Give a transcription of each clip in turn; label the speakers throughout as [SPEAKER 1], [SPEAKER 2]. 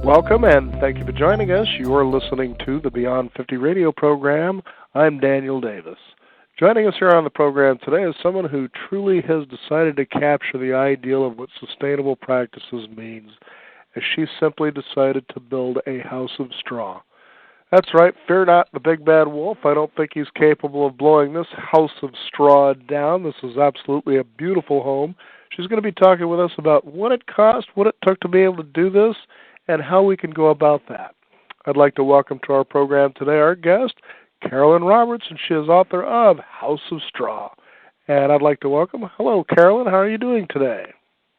[SPEAKER 1] Welcome, and thank you for joining us. You are listening to the Beyond 50 radio program. I'm Daniel Davis. Joining us here on the program today is someone who truly has decided to capture the ideal of what sustainable practices means, as she simply decided to build a house of straw. That's right, fear not the big bad wolf. I don't think he's capable of blowing this house of straw down. This is absolutely a beautiful home. She's going to be talking with us about what it cost, what it took to be able to do this, and how we can go about that. I'd like to welcome to our program today our guest, Carolyn Roberts, and she is author of House of Straw. And I'd like to welcome, hello, Carolyn, how are you doing today?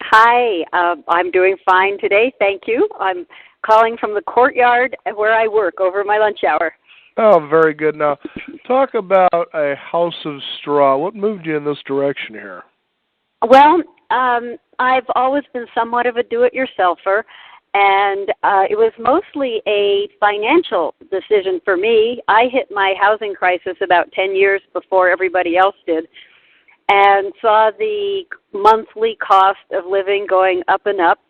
[SPEAKER 2] Hi, I'm doing fine today, thank you. I'm calling from the courtyard where I work over my lunch hour.
[SPEAKER 1] Oh, very good. Now, talk about a house of straw. What moved you in this direction here?
[SPEAKER 2] Well, I've always been somewhat of a do-it-yourselfer, and it was mostly a financial decision for me. I hit my housing crisis about 10 years before everybody else did, and saw the monthly cost of living going up and up,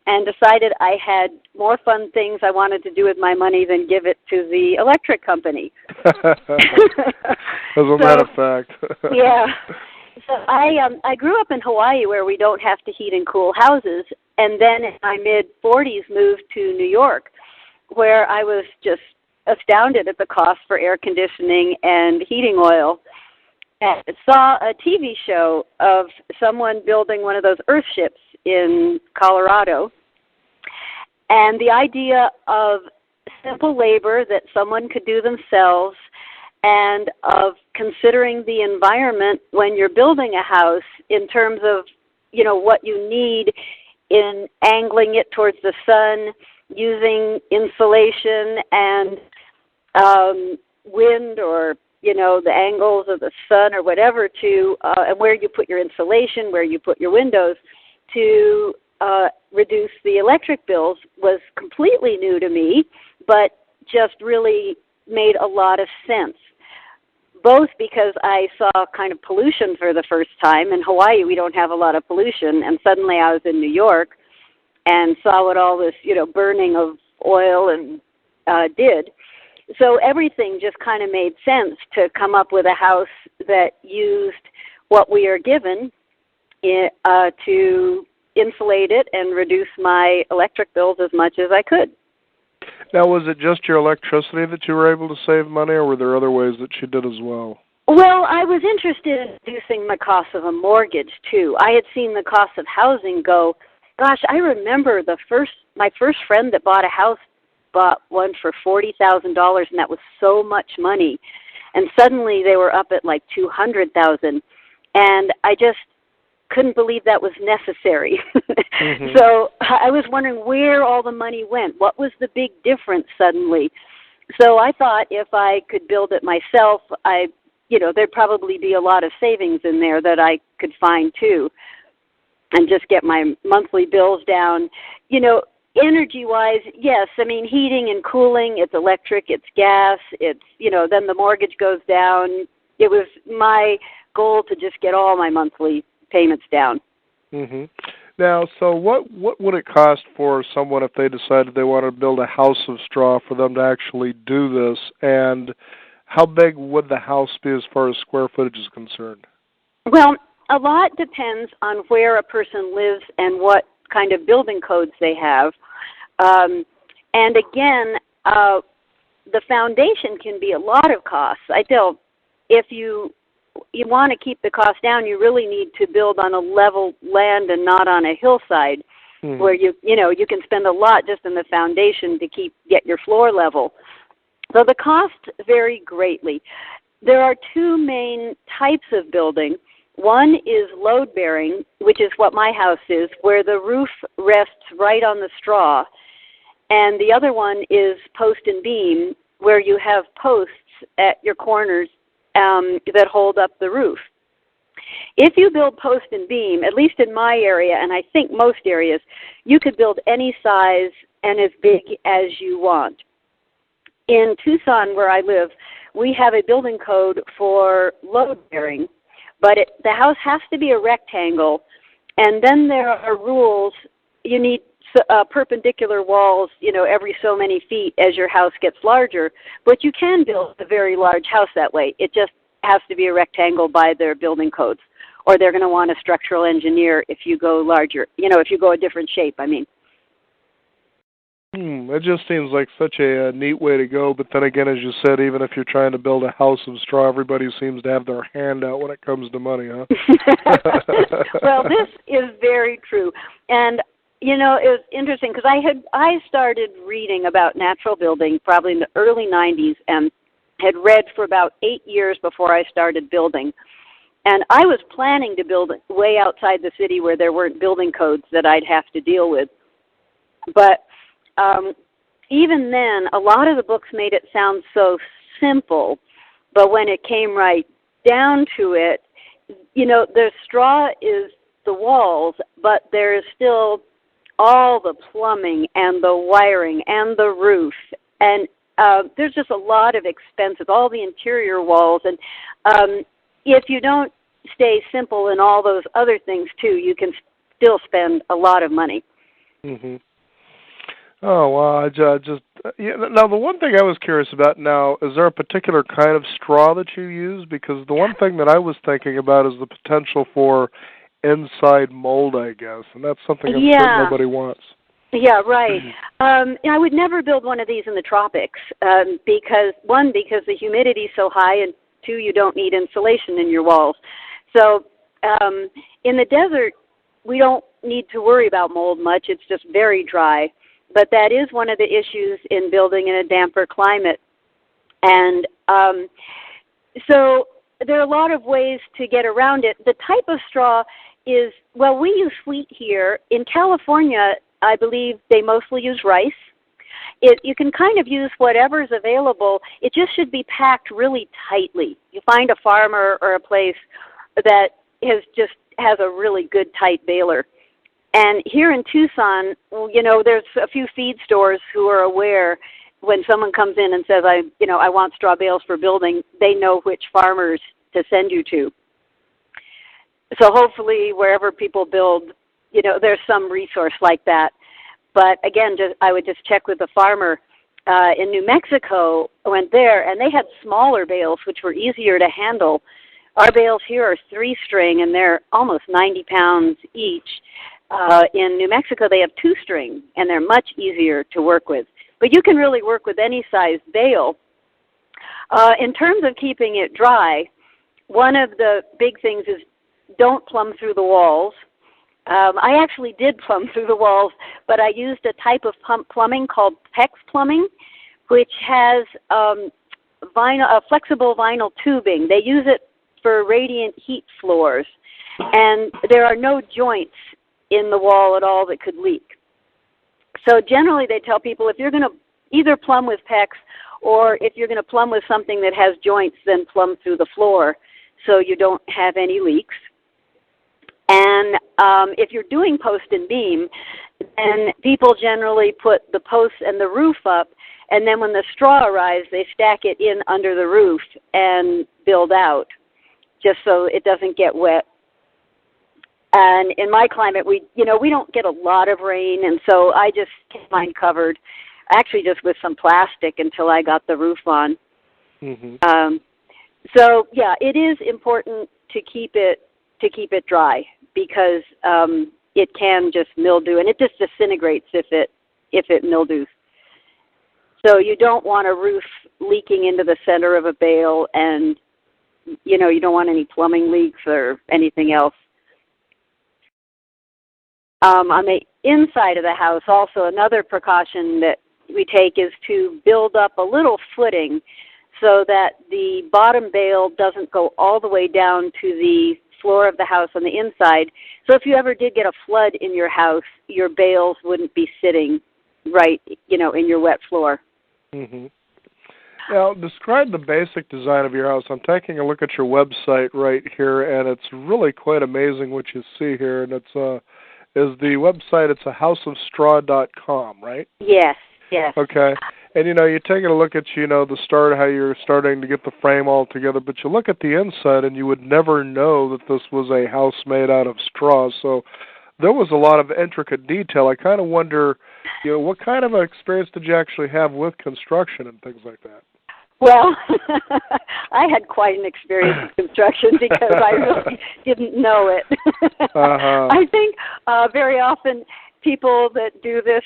[SPEAKER 2] and decided I had more fun things I wanted to do with my money than give it to the electric company.
[SPEAKER 1] Isn't that a fact?
[SPEAKER 2] Yeah. So I grew up in Hawaii where we don't have to heat and cool houses, and then in my mid-40s moved to New York, where I was just astounded at the cost for air conditioning and heating oil. And saw a TV show of someone building one of those earth ships in Colorado, and the idea of simple labor that someone could do themselves, and of considering the environment when you're building a house in terms of, you know, what you need in angling it towards the sun, using insulation and wind, or you know, the angles of the sun or whatever to, and where you put your insulation, where you put your windows to reduce the electric bills was completely new to me, but just really made a lot of sense. Both because I saw kind of pollution for the first time. In Hawaii, we don't have a lot of pollution, and suddenly I was in New York and saw what all this, you know, burning of oil and did. So everything just kind of made sense to come up with a house that used what we are given to insulate it and reduce my electric bills as much as I could.
[SPEAKER 1] Now, was it just your electricity that you were able to save money, or were there other ways that you did as well?
[SPEAKER 2] Well, I was interested in reducing my cost of a mortgage, too. I had seen the cost of housing go, gosh, I remember my first friend that bought a house bought one for $40,000, and that was so much money. And suddenly they were up at like $200,000, and I just couldn't believe that was necessary. Mm-hmm. So I was wondering where all the money went. What was the big difference suddenly? So I thought if I could build it myself, there'd probably be a lot of savings in there that I could find too, and just get my monthly bills down. You know, energy-wise, yes, I mean, heating and cooling, it's electric, it's gas, it's, you know, then the mortgage goes down. It was my goal to just get all my monthly payments down.
[SPEAKER 1] Mm-hmm. Now, so what would it cost for someone if they decided they wanted to build a house of straw for them to actually do this, and how big would the house be as far as square footage is concerned?
[SPEAKER 2] Well, a lot depends on where a person lives and what kind of building codes they have. And again, the foundation can be a lot of costs. I tell, if you want to keep the cost down, you really need to build on a level land and not on a hillside, mm-hmm. where you can spend a lot just in the foundation to get your floor level. So the costs vary greatly. There are two main types of building. One is load-bearing, which is what my house is, where the roof rests right on the straw. And the other one is post and beam, where you have posts at your corners that hold up the roof. If you build post and beam, at least in my area, and I think most areas, you could build any size and as big as you want. In Tucson, where I live, we have a building code for load-bearing, but the house has to be a rectangle, and then there are rules. You need perpendicular walls, every so many feet as your house gets larger. But you can build a very large house that way. It just has to be a rectangle by their building codes, or they're going to want a structural engineer if you go larger. If you go a different shape, I mean.
[SPEAKER 1] It just seems like such a neat way to go. But then again, as you said, even if you're trying to build a house of straw, everybody seems to have their hand out when it comes to money, huh?
[SPEAKER 2] Well, this is very true. And, it was interesting because I started reading about natural building probably in the early 90s and had read for about 8 years before I started building. And I was planning to build way outside the city where there weren't building codes that I'd have to deal with. But even then, a lot of the books made it sound so simple, but when it came right down to it, the straw is the walls, but there is still all the plumbing and the wiring and the roof, and there's just a lot of expense with all the interior walls, and if you don't stay simple in all those other things too, you can still spend a lot of money.
[SPEAKER 1] Mm-hmm. Oh, well, now the one thing I was curious about now, is there a particular kind of straw that you use? Because the one thing that I was thinking about is the potential for inside mold, I guess, and that's something I'm sure nobody wants.
[SPEAKER 2] Yeah, right. I would never build one of these in the tropics because the humidity is so high, and two, you don't need insulation in your walls. So in the desert, we don't need to worry about mold much. It's just very dry. But that is one of the issues in building in a damper climate. And so there are a lot of ways to get around it. The type of straw is, we use wheat here. In California, I believe they mostly use rice. You can kind of use whatever's available. It just should be packed really tightly. You find a farmer or a place that has a really good tight baler. And here in Tucson, there's a few feed stores who are aware when someone comes in and says, I want straw bales for building, they know which farmers to send you to. So hopefully wherever people build, there's some resource like that. But again, I would just check with the farmer. In New Mexico, I went there, and they had smaller bales, which were easier to handle. Our bales here are 3-string, and they're almost 90 pounds each. In New Mexico, they have 2-string, and they're much easier to work with. But you can really work with any size bale. In terms of keeping it dry, one of the big things is don't plumb through the walls. I actually did plumb through the walls, but I used a type of plumbing called PEX plumbing, which has flexible vinyl tubing. They use it for radiant heat floors, and there are no joints in the wall at all that could leak. So generally they tell people if you're going to either plumb with PEX or if you're going to plumb with something that has joints, then plumb through the floor so you don't have any leaks. And if you're doing post and beam, then people generally put the posts and the roof up, and then when the straw arrives, they stack it in under the roof and build out just so it doesn't get wet. And in my climate, we don't get a lot of rain, and so I just kept mine covered, actually just with some plastic until I got the roof on. Mm-hmm. So yeah, it is important to keep it dry because it can just mildew, and it just disintegrates if it mildews. So you don't want a roof leaking into the center of a bale, and you don't want any plumbing leaks or anything else. On the inside of the house, also another precaution that we take is to build up a little footing so that the bottom bale doesn't go all the way down to the floor of the house on the inside. So if you ever did get a flood in your house, your bales wouldn't be sitting right, in your wet floor. Mm-hmm.
[SPEAKER 1] Now, describe the basic design of your house. I'm taking a look at your website right here, and it's really quite amazing what you see here. And is the website, it's ahouseofstraw.com, right?
[SPEAKER 2] Yes.
[SPEAKER 1] Okay. And, you're taking a look at, the start, how you're starting to get the frame all together, but you look at the inside and you would never know that this was a house made out of straw. So there was a lot of intricate detail. I kind of wonder, what kind of experience did you actually have with construction and things like that?
[SPEAKER 2] Well, I had quite an experience with construction because I really didn't know it. I think very often people that do this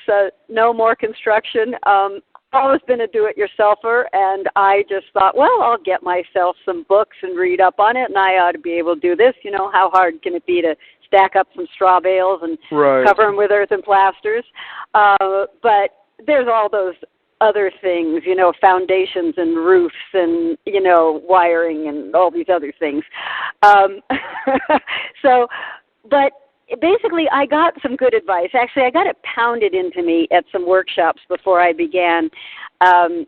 [SPEAKER 2] know more construction. I've always been a do-it-yourselfer, and I just thought, well, I'll get myself some books and read up on it, and I ought to be able to do this. How hard can it be to stack up some straw bales and cover them with earth and plasters? But there's all those other things, foundations and roofs and, wiring and all these other things. But basically I got some good advice. Actually, I got it pounded into me at some workshops before I began from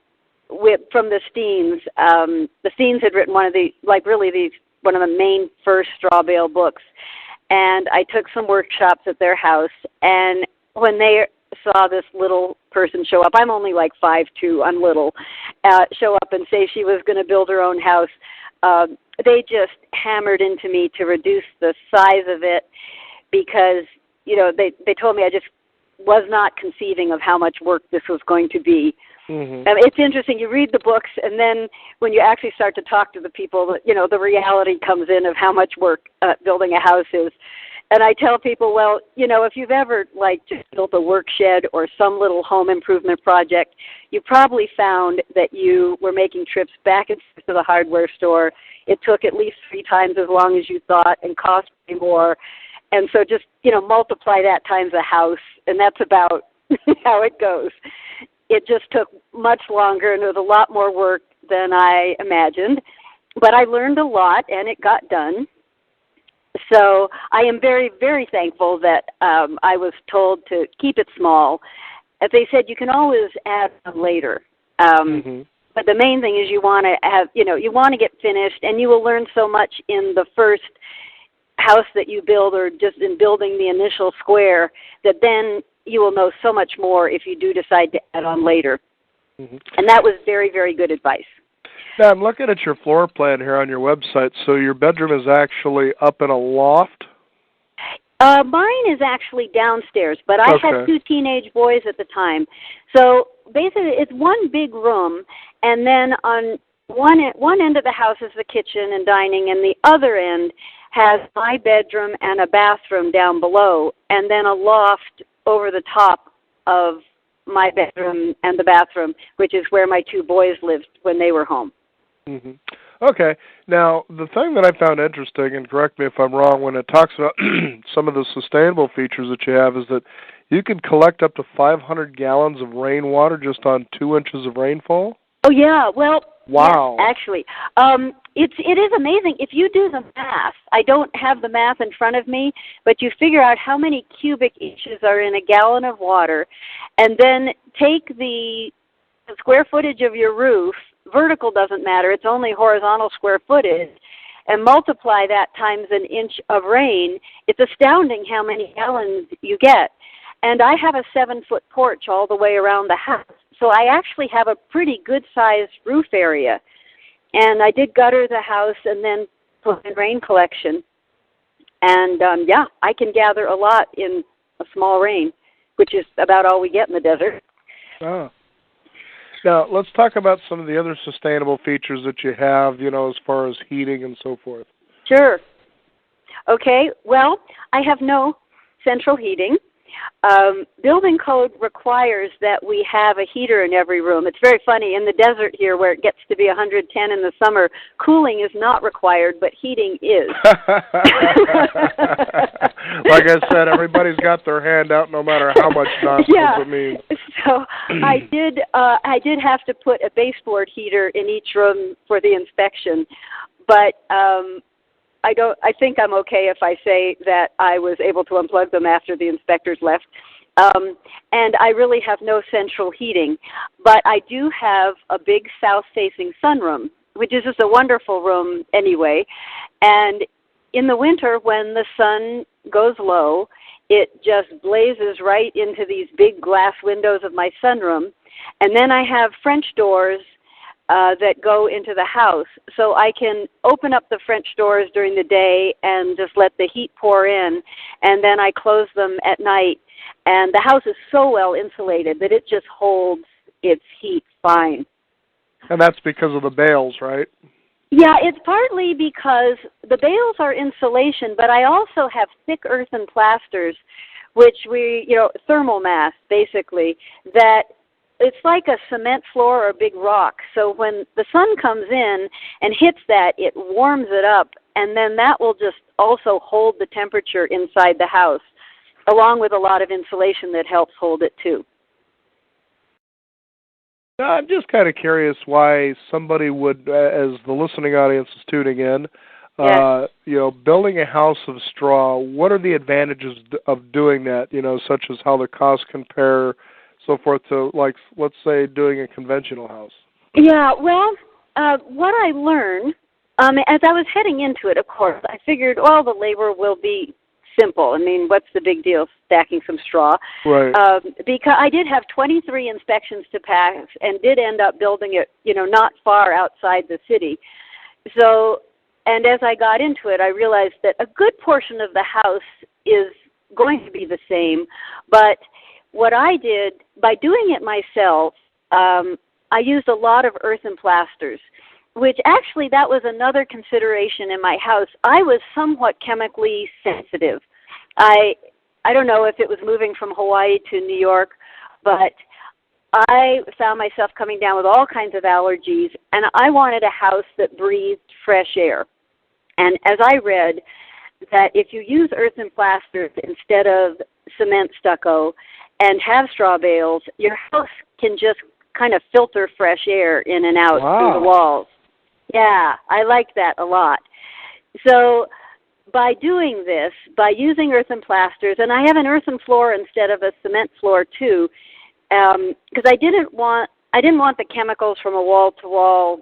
[SPEAKER 2] the Steens. The Steens had written one of the main first Straw-bale books. And I took some workshops at their house, and when they saw this little person show up, I'm only like 5'2", I'm little, show up and say she was going to build her own house, they just hammered into me to reduce the size of it because, they told me I just was not conceiving of how much work this was going to be. Mm-hmm. It's interesting. You read the books, and then when you actually start to talk to the people, the reality comes in of how much work building a house is. And I tell people, well, if you've ever just built a work shed or some little home improvement project, you probably found that you were making trips back and forth to the hardware store. It took at least 3 times as long as you thought and cost way more. And so just, multiply that times a house, and that's about how it goes. It just took much longer, and it was a lot more work than I imagined. But I learned a lot, and it got done. So I am very, very thankful that I was told to keep it small. As they said, you can always add on later. But the main thing is you want to have, you want to get finished, and you will learn so much in the first house that you build or just in building the initial square that then you will know so much more if you do decide to add on later. Mm-hmm. And that was very, very good advice.
[SPEAKER 1] Now, I'm looking at your floor plan here on your website. So your bedroom is actually up in a loft?
[SPEAKER 2] Mine is actually downstairs, but I had 2 teenage boys at the time. So basically it's one big room, and then on one end of the house is the kitchen and dining, and the other end has my bedroom and a bathroom down below, and then a loft over the top of my bedroom and the bathroom, which is where my 2 boys lived when they were home.
[SPEAKER 1] Mm-hmm. Okay. Now, the thing that I found interesting, and correct me if I'm wrong, when it talks about some of the sustainable features that you have, is that you can collect up to 500 gallons of rainwater just on 2 inches of rainfall?
[SPEAKER 2] Oh, yeah. Well,
[SPEAKER 1] wow.
[SPEAKER 2] Yes, actually. It is amazing. If you do the math, I don't have the math in front of me, but you figure out how many cubic inches are in a gallon of water, and then take the square footage of your roof, vertical doesn't matter, it's only horizontal square footage, and multiply that times an inch of rain. It's astounding how many gallons you get. And I have a 7-foot porch all the way around the house, so I actually have a pretty good-sized roof area. And I did gutter the house and then put in rain collection. And, I can gather a lot in a small rain, which is about all we get in the desert.
[SPEAKER 1] Oh. Now, let's talk about some of the other sustainable features that you have, as far as heating and so forth.
[SPEAKER 2] Sure. Okay, well, I have no central heating. Building code requires that we have a heater in every room. It's very funny. In the desert here, where it gets to be 110 in the summer, cooling is not required, but heating is.
[SPEAKER 1] Like I said, everybody's got their hand out no matter how much nonsense it means.
[SPEAKER 2] So I did have to put a baseboard heater in each room for the inspection, but I think I'm okay if I say that I was able to unplug them after the inspectors left. And I really have no central heating. But I do have a big south-facing sunroom, which is just a wonderful room anyway. And in the winter, when the sun goes low, it just blazes right into these big glass windows of my sunroom. And then I have French doors that go into the house. So I can open up the French doors during the day and just let the heat pour in, and then I close them at night. And the house is so well insulated that it just holds its heat fine.
[SPEAKER 1] And that's because of the bales, right?
[SPEAKER 2] Yeah, it's partly because the bales are insulation, but I also have thick earthen plasters, which thermal mass, basically, that it's like a cement floor or a big rock. So when the sun comes in and hits that, it warms it up, and then that will just also hold the temperature inside the house, along with a lot of insulation that helps hold it too.
[SPEAKER 1] I'm just kind of curious why somebody would, as the listening audience is tuning in,
[SPEAKER 2] Yes.
[SPEAKER 1] Building a house of straw, what are the advantages of doing that, such as how the costs compare, so forth, to, like, let's say, doing a conventional house?
[SPEAKER 2] Yeah, well, what I learned, as I was heading into it, of course, I figured, well, the labor will be simple. I mean, what's the big deal stacking some straw?
[SPEAKER 1] Right.
[SPEAKER 2] Because I did have 23 inspections to pass and did end up building it, not far outside the city. So, and as I got into it, I realized that a good portion of the house is going to be the same. But what I did, by doing it myself, I used a lot of earthen plasters, which actually that was another consideration in my house. I was somewhat chemically sensitive. I don't know if it was moving from Hawaii to New York, but I found myself coming down with all kinds of allergies, and I wanted a house that breathed fresh air. And as I read, that if you use earthen plasters instead of cement stucco and have straw bales, your house can just kind of filter fresh air in and out through the walls. Yeah, I like that a lot. So by doing this, by using earthen plasters, and I have an earthen floor instead of a cement floor too, because I didn't want the chemicals from a wall-to-wall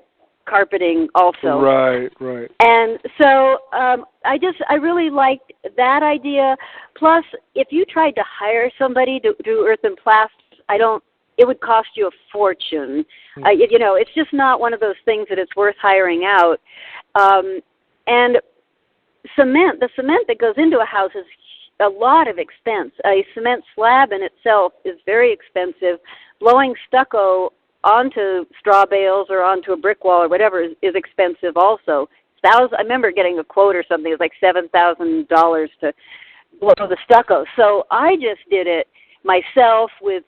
[SPEAKER 2] carpeting also.
[SPEAKER 1] Right.
[SPEAKER 2] And so I really liked that idea. Plus, if you tried to hire somebody to do earthen plasters, it would cost you a fortune. It's just not one of those things that it's worth hiring out. And the cement that goes into a house is a lot of expense. A cement slab in itself is very expensive. Blowing stucco onto straw bales or onto a brick wall or whatever is expensive also. I remember getting a quote or something. It was like $7,000 to blow the stucco. So I just did it myself with,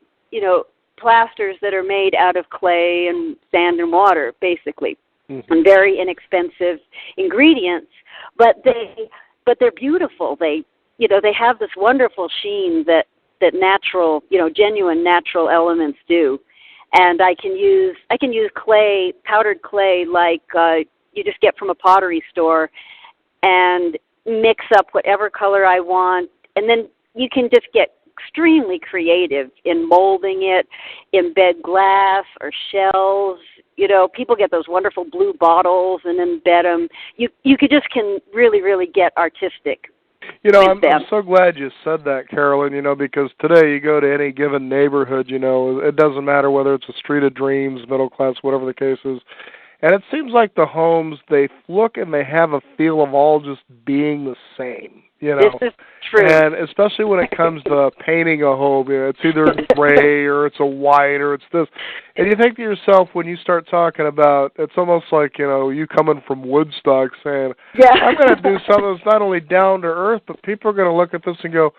[SPEAKER 2] plasters that are made out of clay and sand and water, basically, and very inexpensive ingredients. But they're beautiful. They have this wonderful sheen that natural, genuine natural elements do. And I can use clay, powdered clay, like you just get from a pottery store, and mix up whatever color I want. And then you can just get extremely creative in molding it, embed glass or shells. People get those wonderful blue bottles and embed them. You can really, really get artistic.
[SPEAKER 1] I'm so glad you said that, Carolyn, because today you go to any given neighborhood, it doesn't matter whether it's a street of dreams, middle class, whatever the case is. And it seems like the homes, they look and they have a feel of all just being the same,
[SPEAKER 2] This is true.
[SPEAKER 1] And especially when it comes to painting a home, it's either gray or it's a white or it's this. And you think to yourself, when you start talking about, it's almost like, you coming from Woodstock saying, I'm going to do something that's not only down to earth, but people are going to look at this and go,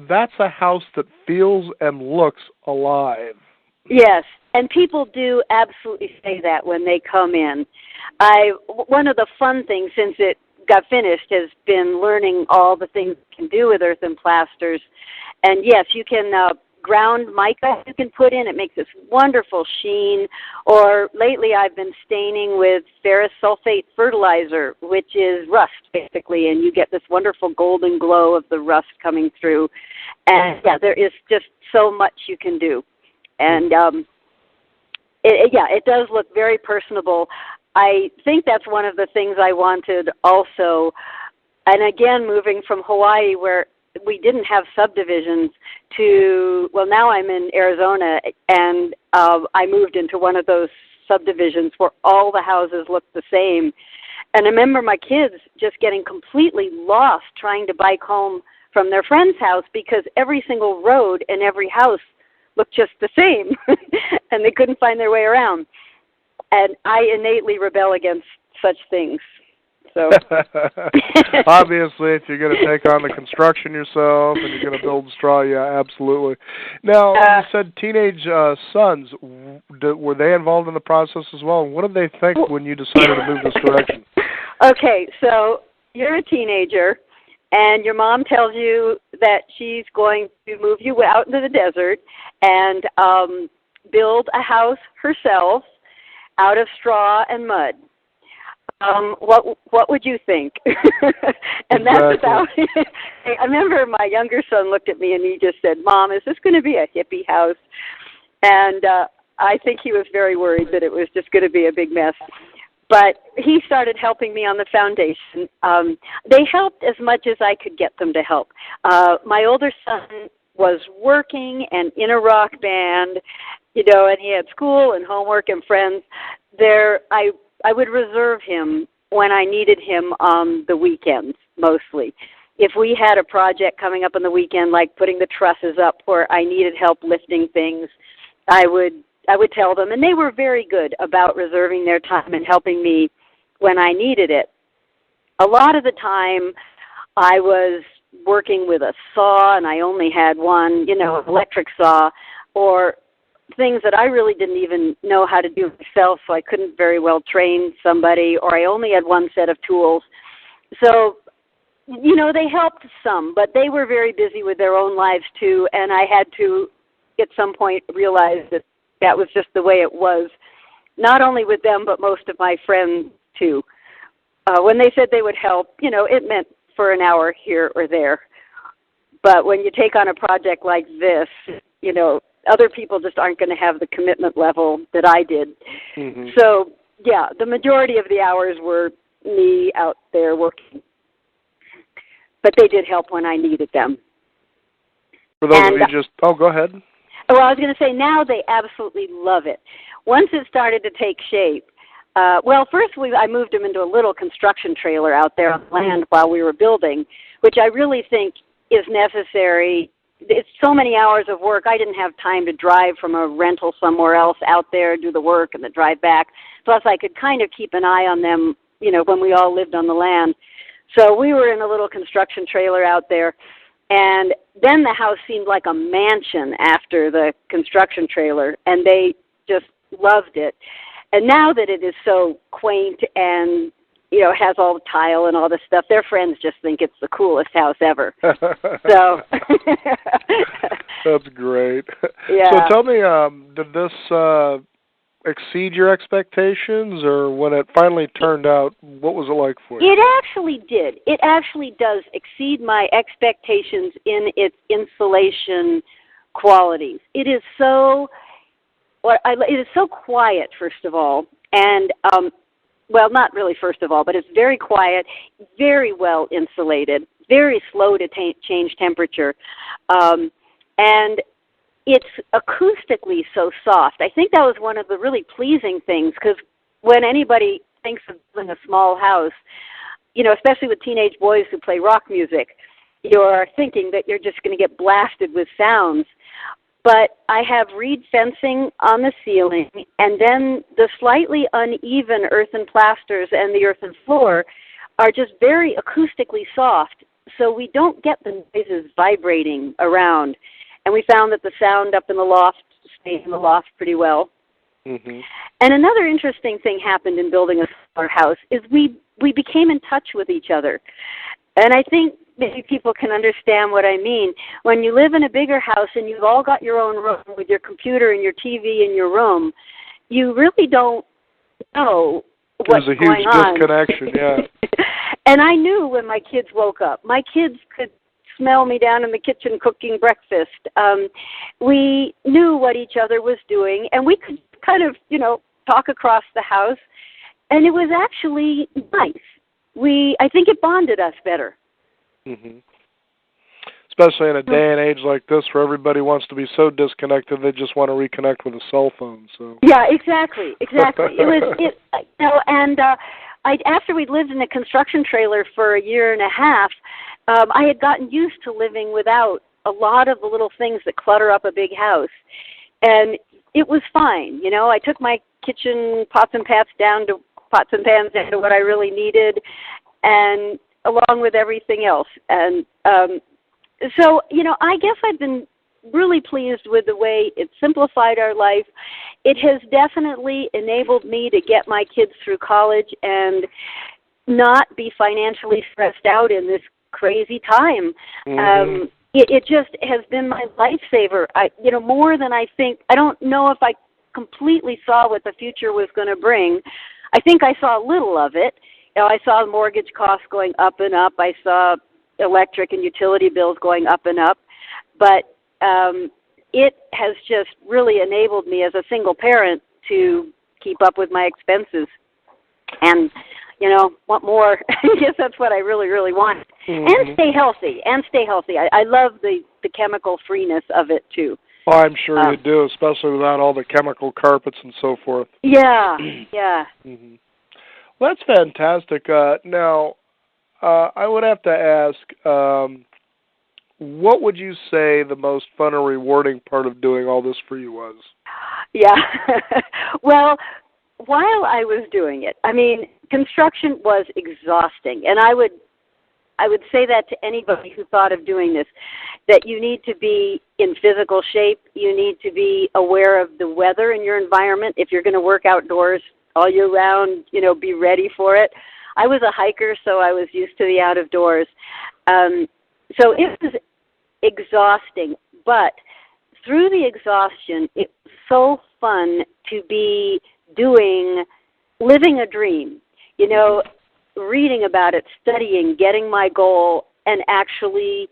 [SPEAKER 1] that's a house that feels and looks alive.
[SPEAKER 2] Yes, and people do absolutely say that when they come in. One of the fun things since it got finished has been learning all the things you can do with earthen plasters. And yes, you can ground mica you can put in. It makes this wonderful sheen. Or lately I've been staining with ferrous sulfate fertilizer, which is rust basically, and you get this wonderful golden glow of the rust coming through. And yeah, there is just so much you can do. And it does look very personable. I think that's one of the things I wanted also. And again, moving from Hawaii, where we didn't have subdivisions, to, well, now I'm in Arizona, and I moved into one of those subdivisions where all the houses looked the same. And I remember my kids just getting completely lost trying to bike home from their friend's house because every single road and every house looked just the same, and they couldn't find their way around. And I innately rebel against such things. So
[SPEAKER 1] obviously, if you're going to take on the construction yourself and you're going to build straw, yeah, absolutely. Now, you said teenage sons. Were they involved in the process as well? And what did they think when you decided to move this direction?
[SPEAKER 2] Okay, so you're a teenager, and your mom tells you that she's going to move you out into the desert and build a house herself out of straw and mud. What would you think? And that's about it. I remember my younger son looked at me and he just said, "Mom, is this going to be a hippie house?" And I think he was very worried that it was just going to be a big mess. But he started helping me on the foundation. They helped as much as I could get them to help. My older son was working and in a rock band, and he had school and homework and friends. I would reserve him when I needed him on the weekends, mostly. If we had a project coming up on the weekend, like putting the trusses up where I needed help lifting things, I would tell them, and they were very good about reserving their time and helping me when I needed it. A lot of the time, I was working with a saw, and I only had one, electric saw, or things that I really didn't even know how to do myself, so I couldn't very well train somebody, or I only had one set of tools. So, they helped some, but they were very busy with their own lives too, and I had to, at some point, realize that was just the way it was, not only with them, but most of my friends too. When they said they would help, it meant for an hour here or there. But when you take on a project like this, other people just aren't going to have the commitment level that I did. Mm-hmm. So, yeah, the majority of the hours were me out there working. But they did help when I needed them.
[SPEAKER 1] For those of you go ahead.
[SPEAKER 2] Well, I was going to say now they absolutely love it. Once it started to take shape, first I moved them into a little construction trailer out there on land while we were building, which I really think is necessary. It's so many hours of work. I didn't have time to drive from a rental somewhere else out there, do the work, and then drive back. Plus, I could kind of keep an eye on them, when we all lived on the land. So we were in a little construction trailer out there, and then the house seemed like a mansion after the construction trailer, and they just loved it. And now that it is so quaint and has all the tile and all this stuff, their friends just think it's the coolest house ever. So
[SPEAKER 1] that's great.
[SPEAKER 2] Yeah.
[SPEAKER 1] So tell me, did this exceed your expectations, or when it finally turned out, what was it like for you?
[SPEAKER 2] It actually did. It actually does exceed my expectations in its insulation qualities. It is so quiet, first of all, and not really first of all, but it's very quiet, very well insulated, very slow to change temperature, and it's acoustically so soft. I think that was one of the really pleasing things, because when anybody thinks of building a small house, especially with teenage boys who play rock music, you're thinking that you're just going to get blasted with sounds. But I have reed fencing on the ceiling, and then the slightly uneven earthen plasters and the earthen floor are just very acoustically soft, so we don't get the noises vibrating around. And we found that the sound up in the loft stayed in the loft pretty well. Mm-hmm. And another interesting thing happened in building a smaller house is we became in touch with each other. And I think maybe people can understand what I mean. When you live in a bigger house and you've all got your own room with your computer and your TV in your room, you really don't know what's going on. There's a huge
[SPEAKER 1] disconnection, yeah.
[SPEAKER 2] And I knew when my kids woke up. My kids could smell me down in the kitchen cooking breakfast. We knew what each other was doing, and we could kind of, talk across the house, and it was actually nice. I think it bonded us better.
[SPEAKER 1] Mm-hmm. Especially in a day and age like this where everybody wants to be so disconnected they just want to reconnect with a cell phone. So
[SPEAKER 2] yeah, exactly. And after we'd lived in a construction trailer for a year and a half, I had gotten used to living without a lot of the little things that clutter up a big house, and it was fine. I took my kitchen pots and pans down to what I really needed, and along with everything else. And so, I guess I've been really pleased with the way it simplified our life. It has definitely enabled me to get my kids through college and not be financially stressed out in this crazy time.
[SPEAKER 1] Mm-hmm.
[SPEAKER 2] It just has been my lifesaver. More than I think. I don't know if I completely saw what the future was going to bring. I think I saw a little of it. I saw mortgage costs going up and up. I saw electric and utility bills going up and up. But it has just really enabled me as a single parent to keep up with my expenses. And, want more. I guess that's what I really, really want.
[SPEAKER 1] Mm-hmm.
[SPEAKER 2] And stay healthy. I love the chemical freeness of it, too.
[SPEAKER 1] Oh, I'm sure you do, especially without all the chemical carpets and so forth.
[SPEAKER 2] Yeah.
[SPEAKER 1] Mm-hmm. Well, that's fantastic. Now, I would have to ask, what would you say the most fun or rewarding part of doing all this for you was?
[SPEAKER 2] Yeah. Well, while I was doing it, construction was exhausting, and I would say that to anybody who thought of doing this, that you need to be in physical shape, you need to be aware of the weather in your environment. If you're going to work outdoors all year round, be ready for it. I was a hiker, so I was used to the out of doors. So it was exhausting, but through the exhaustion, it was so fun to be living a dream, reading about it, studying, getting my goal, and actually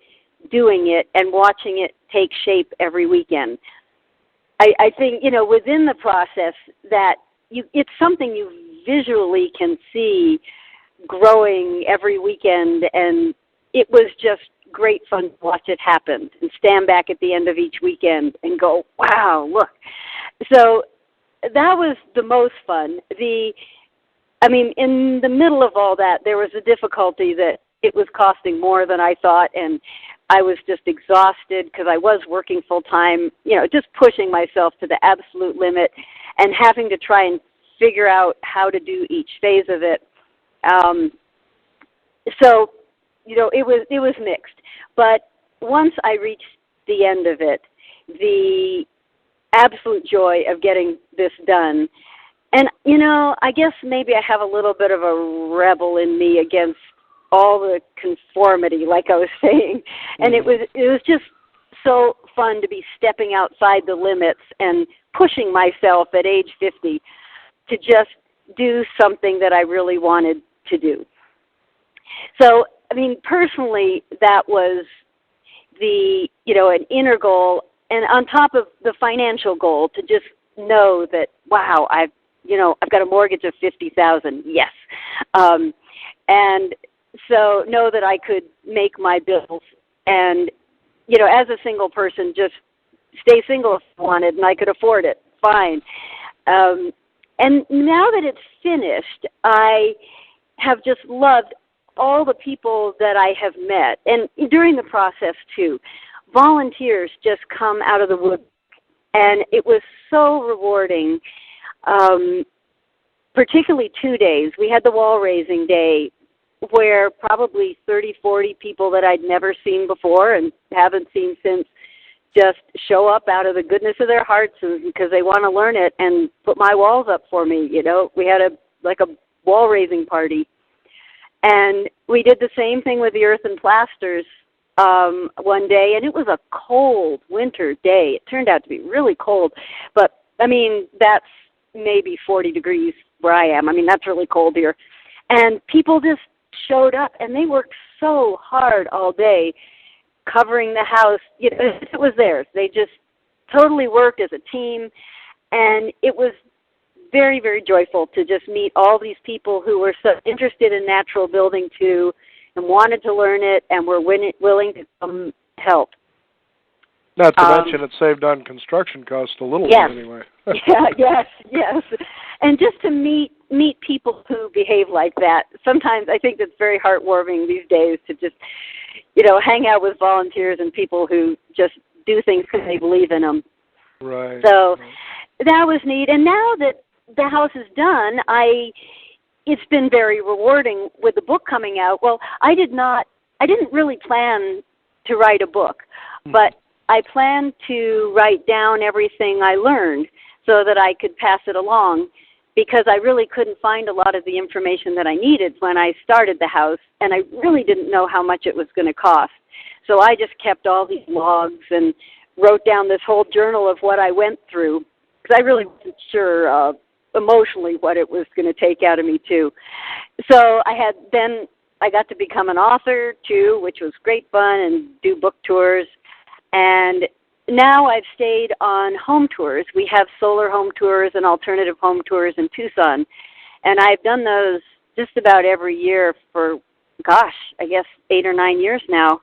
[SPEAKER 2] doing it and watching it take shape every weekend. I think, within the process that it's something you visually can see growing every weekend, and it was just great fun to watch it happen and stand back at the end of each weekend and go, wow, look. So that was the most fun. In the middle of all that, there was a difficulty that it was costing more than I thought, and I was just exhausted because I was working full-time, just pushing myself to the absolute limit and having to try and figure out how to do each phase of it. So, it was mixed. But once I reached the end of it, the absolute joy of getting this done, and, I guess maybe I have a little bit of a rebel in me against all the conformity, like I was saying. And it was just so fun to be stepping outside the limits and pushing myself at age 50 to just do something that I really wanted to do. So, personally, that was an inner goal, and on top of the financial goal, to just know that, wow, I've got a mortgage of $50,000, yes. And so know that I could make my bills and, as a single person, just stay single if I wanted and I could afford it, fine. And now that it's finished, I have just loved all the people that I have met. And during the process, too, volunteers just come out of the wood. And it was so rewarding, particularly 2 days. We had the wall raising day where probably 30, 40 people that I'd never seen before and haven't seen since just show up out of the goodness of their hearts because they want to learn it and put my walls up for me. We had a wall raising party. And we did the same thing with the earth and plasters one day, and it was a cold winter day. It turned out to be really cold, but, that's maybe 40 degrees where I am. That's really cold here. And people just showed up, and they worked so hard all day covering the house. It was theirs. They just totally worked as a team, and it was very, very joyful to just meet all these people who were so interested in natural building too and wanted to learn it and were willing to come help.
[SPEAKER 1] Not to mention it saved on construction costs a little
[SPEAKER 2] yes.
[SPEAKER 1] bit anyway.
[SPEAKER 2] Yes. And just to meet people who behave like that. Sometimes I think it's very heartwarming these days to just, hang out with volunteers and people who just do things because they believe in them.
[SPEAKER 1] Right.
[SPEAKER 2] So that was neat. And now that the house is done, it's been very rewarding with the book coming out. Well, I didn't really plan to write a book, but I planned to write down everything I learned so that I could pass it along, because I really couldn't find a lot of the information that I needed when I started the house, and I really didn't know how much it was going to cost. So I just kept all these logs and wrote down this whole journal of what I went through, because I really wasn't sure emotionally what it was going to take out of me, too. So I got to become an author, too, which was great fun, and do book tours. And now I've stayed on home tours. We have solar home tours and alternative home tours in Tucson. And I've done those just about every year for, I guess 8 or 9 years now.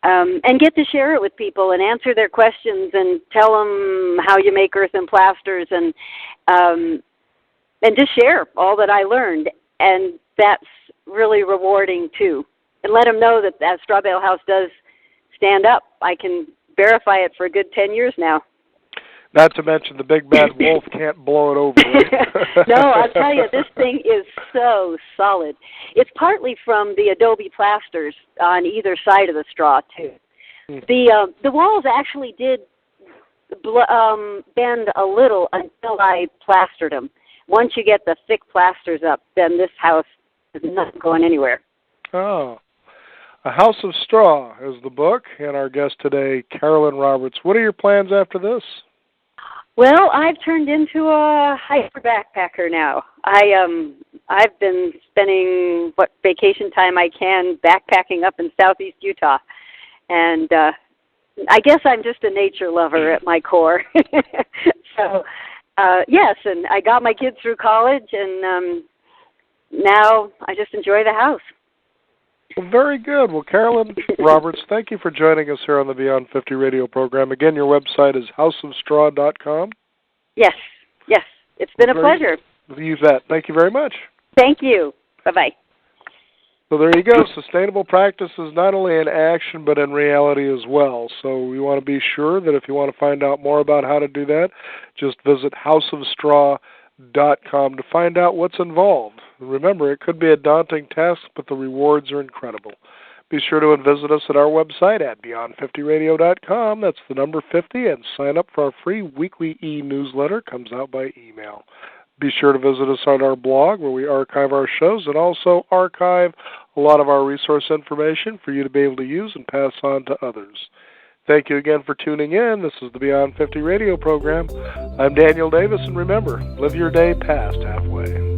[SPEAKER 2] And get to share it with people and answer their questions and tell them how you make earthen plasters and just share all that I learned. And that's really rewarding, too. And let them know that Straw-bale house does stand up. I can verify it for a good 10 years now.
[SPEAKER 1] Not to mention the big bad wolf can't blow it over. Right?
[SPEAKER 2] No, I'll tell you, this thing is so solid. It's partly from the adobe plasters on either side of the straw, too. The walls actually did bend a little until I plastered them. Once you get the thick plasters up, then this house is not going anywhere.
[SPEAKER 1] Oh. A House of Straw is the book, and our guest today, Carolyn Roberts. What are your plans after this?
[SPEAKER 2] Well, I've turned into a hiker backpacker now. I've been spending what vacation time I can backpacking up in southeast Utah, and I guess I'm just a nature lover at my core. So, yes, and I got my kids through college, and now I just enjoy the house.
[SPEAKER 1] Well, very good. Well, Carolyn Roberts, thank you for joining us here on the Beyond 50 radio program. Again, your website is houseofstraw.com.
[SPEAKER 2] Yes. It's been a pleasure.
[SPEAKER 1] You bet. Thank you very much.
[SPEAKER 2] Thank you. Bye-bye.
[SPEAKER 1] So there you go. Sustainable practices not only in action but in reality as well. So we want to be sure that if you want to find out more about how to do that, just visit houseofstraw.com to find out what's involved. Remember, it could be a daunting task, but the rewards are incredible. Be sure to visit us at our website at beyond50radio.com. That's the number 50, and sign up for our free weekly e-newsletter. Comes out by email. Be sure to visit us on our blog where we archive our shows and also archive a lot of our resource information for you to be able to use and pass on to others. Thank you again for tuning in. This is the Beyond 50 radio program. I'm Daniel Davis, and remember, live your day past halfway.